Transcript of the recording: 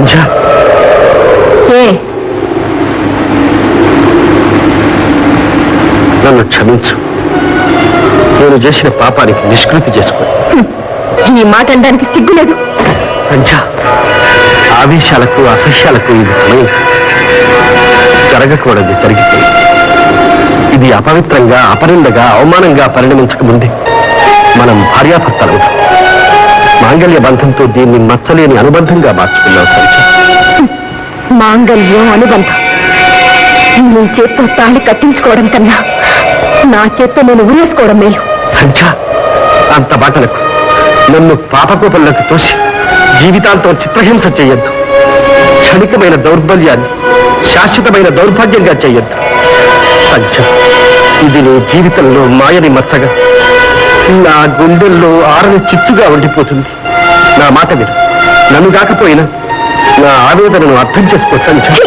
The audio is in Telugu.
సంధ్య, ఏ నన్ను క్షమించు. నేను చేసిన పాపానికి నిష్కృతి చేసుకో. ఈ మాట అనడానికి సిగ్గులేదు. సంధ్య, ఆవేశాలకు అసహ్యాలకు ఇది సమయం జరగకూడదు, జరిగిపోయింది. ఇది అపవిత్రంగా, అపరిందగా, అవమానంగా పరిణమించక ముందే మనం భార్యాభర్తలు మాంగళ్య బంధంతో దీన్ని మచ్చలేని అనుబంధంగా మార్చుకున్నాం సంధ్య. మాంగళ్యం, అనుబంధం నీ చేత్తో తాళి కట్టించుకోవడం కన్నా నా చేత్తో నేను ఊరేసుకోవడం మేలు. సంధ్య, అంత బాటలకు నన్ను పాపకోపంలోకి తోసి జీవితాంతం చిత్రహింస చెయ్యొద్దు. క్షణికమైన దౌర్బల్యాన్ని శాశ్వతమైన దౌర్భాగ్యంగా చెయ్యొద్దు. సంధ్య, ఇది నీ జీవితంలో మాయని మచ్చగా, నా గుండెల్లో ఆరని చిచ్చుగా ఉండిపోతుంది. నా మాట విను. నన్ను కాకపోయినా నా ఆవేదనను అర్థం చేసుకో సంధ్య. ఛీ!